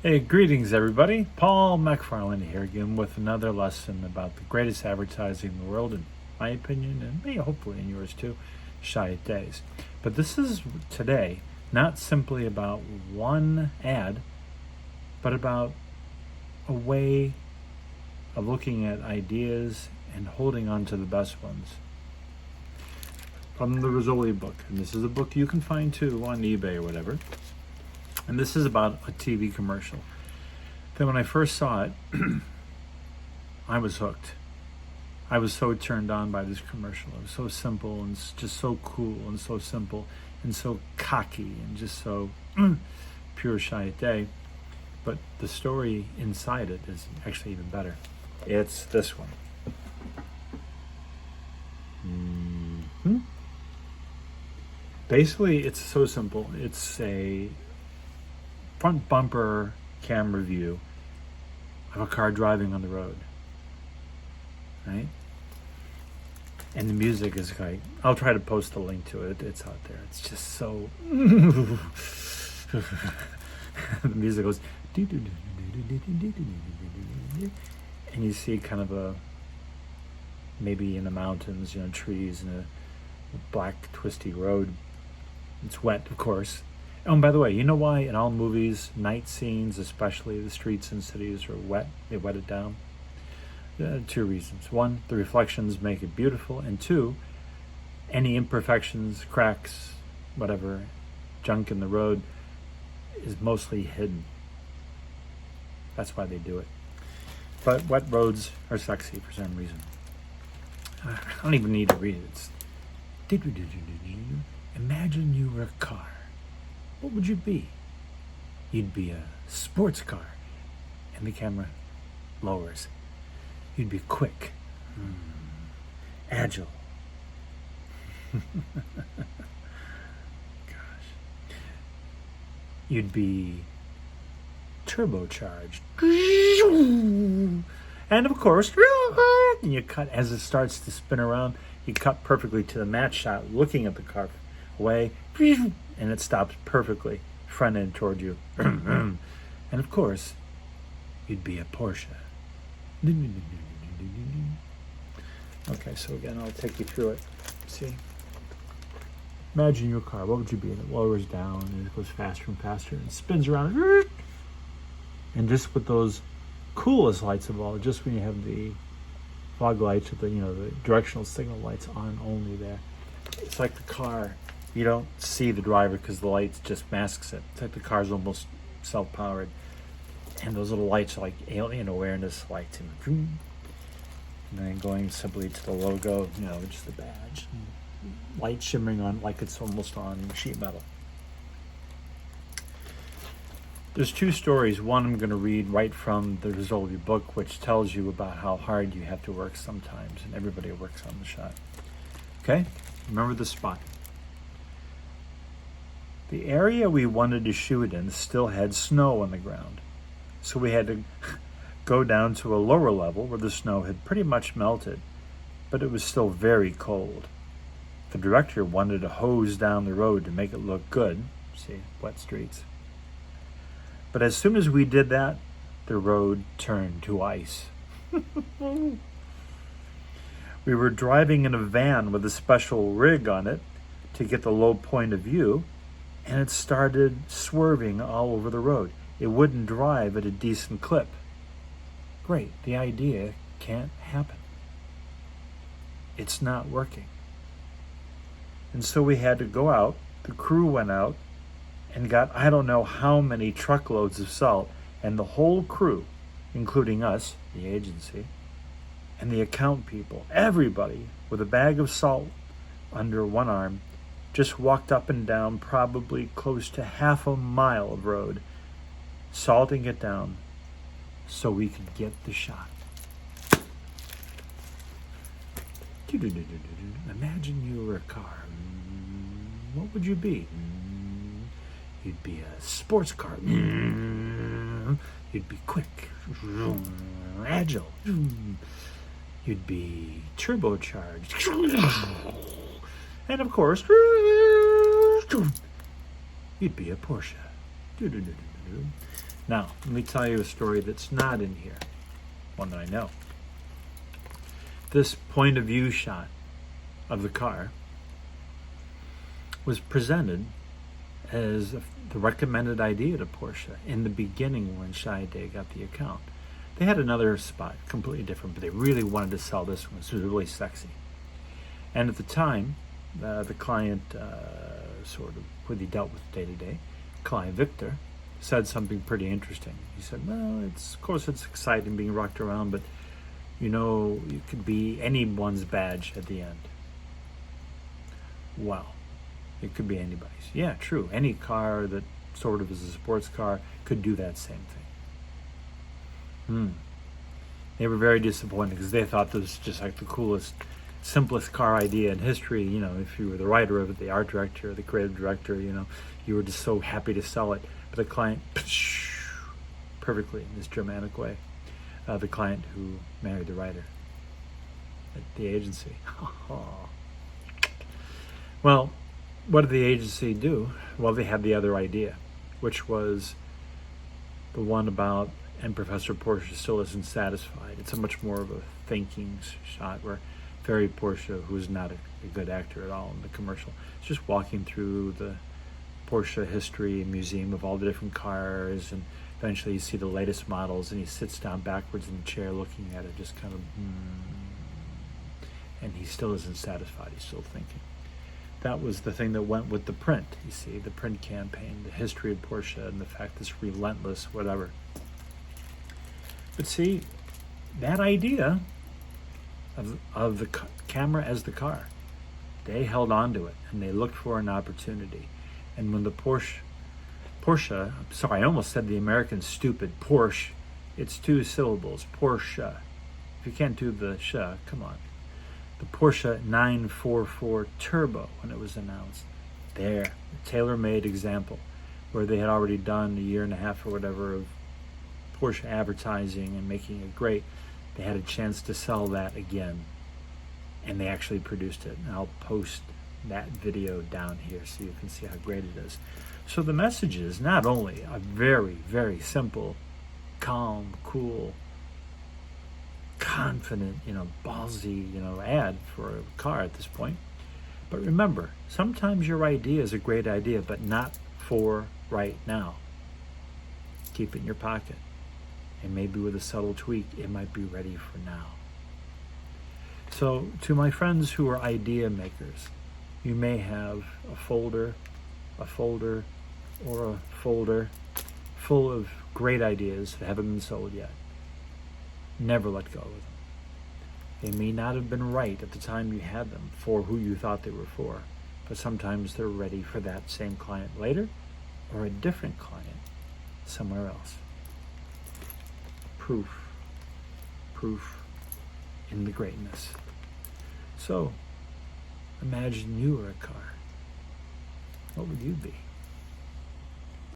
Hey, greetings everybody. Paul McFarland here again with another lesson about the greatest advertising in the world, in my opinion, and maybe hopefully in yours too, Chiat days. But this is today not simply about one ad, but about a way of looking at ideas and holding on to the best ones. From the Rizzoli book, and this is a book you can find too on eBay or whatever. And this is about a TV commercial. Then when I first saw it, I was hooked. I was so turned on by this commercial. It was so simple and just so cool and so simple and so cocky and just so pure Chiat day. But the story inside it is actually even better. It's this one. Basically, it's so simple. It's a front bumper camera view of a car driving on the road, right? And the music is like, I'll try to post a link to it. It's out there. It's just so. The music goes, and you see kind of a, maybe in the mountains, trees and a black twisty road. It's wet, of course. Oh, and by the way, you know why in all movies, night scenes, especially the streets in cities, are wet? They wet it down. Two reasons. One, the reflections make it beautiful. And two, any imperfections, cracks, whatever, junk in the road is mostly hidden. That's why they do it. But wet roads are sexy for some reason. I don't even need to read it. Imagine you were a car. What would you be? You'd be a sports car. And the camera lowers. You'd be quick. Agile. Gosh. You'd be turbocharged. And of course, and you cut as it starts to spin around, you cut perfectly to the match shot, looking at the car away, and it stops perfectly, front end toward you. And of course, you'd be a Porsche. Okay, so again, I'll take you through it. See? Imagine your car. What would you be? And it lowers down, and it goes faster and faster, and spins around. And just with those coolest lights of all, just when you have the fog lights with the directional signal lights on only there, it's like the car. You don't see the driver because the lights just masks it. It's like the car's almost self-powered. And those little lights are like alien awareness lights. And then going simply to the logo, just the badge. Light shimmering on like it's almost on sheet metal. There's two stories. One I'm going to read right from the Rizzoli book, which tells you about how hard you have to work sometimes. And everybody works on the shot. Okay? Remember the spot. The area we wanted to shoot in still had snow on the ground, so we had to go down to a lower level where the snow had pretty much melted, but it was still very cold. The director wanted to hose down the road to make it look good, see, wet streets. But as soon as we did that, the road turned to ice. We were driving in a van with a special rig on it to get the low point of view, and it started swerving all over the road. It wouldn't drive at a decent clip. Great, the idea can't happen. It's not working. And so we had to go out, the crew went out, and got I don't know how many truckloads of salt, and the whole crew, including us, the agency, and the account people, everybody with a bag of salt under one arm, just walked up and down probably close to half a mile of road, salting it down so we could get the shot. Imagine you were a car. What would you be? You'd be a sports car. You'd be quick, agile. You'd be turbocharged. And of course, you'd be a Porsche. do. Now, let me tell you a story that's not in here, one that I know. This point of view shot of the car was presented as the recommended idea to Porsche in the beginning when Chiat got the account. They had another spot, completely different, but they really wanted to sell this one. This was really sexy. And at the time, the client, sort of, who he dealt with day to day, client Victor, said something pretty interesting. He said, well, of course it's exciting being rocked around, but you could be anyone's badge at the end. Wow. It could be anybody's. Yeah, true. Any car that sort of is a sports car could do that same thing. They were very disappointed because they thought this was just like the coolest, simplest car idea in history. If you were the writer of it, the art director, the creative director, you were just so happy to sell it. But the client, perfectly in this dramatic way, the client who married the writer at the agency. Well, what did the agency do? Well, they had the other idea, which was the one about, and Professor Porsche still isn't satisfied. It's a much more of a thinking shot where Ferry Porsche, who's not a good actor at all in the commercial, is just walking through the Porsche history museum of all the different cars, and eventually you see the latest models, and he sits down backwards in the chair looking at it, just kind of, and he still isn't satisfied. He's still thinking. That was the thing that went with the print, you see, the print campaign, the history of Porsche, and the fact this relentless whatever. But see, that idea of the camera as the car, they held on to it, and they looked for an opportunity. And when the Porsche, sorry, I almost said the American stupid Porsche, it's 2 syllables, Porsche. If you can't do the sh, come on. The Porsche 944 Turbo, when it was announced, there, a tailor-made example, where they had already done a year and a half or whatever of Porsche advertising and making it great. They had a chance to sell that again, and they actually produced it. And I'll post that video down here so you can see how great it is. So the message is not only a very, very simple, calm, cool, confident, ballsy, ad for a car at this point. But remember, sometimes your idea is a great idea, but not for right now. Keep it in your pocket. And maybe with a subtle tweak, it might be ready for now. So to my friends who are idea makers, you may have a folder full of great ideas that haven't been sold yet. Never let go of them. They may not have been right at the time you had them for who you thought they were for, but sometimes they're ready for that same client later or a different client somewhere else. Proof in the greatness. So, imagine you were a car. What would you be?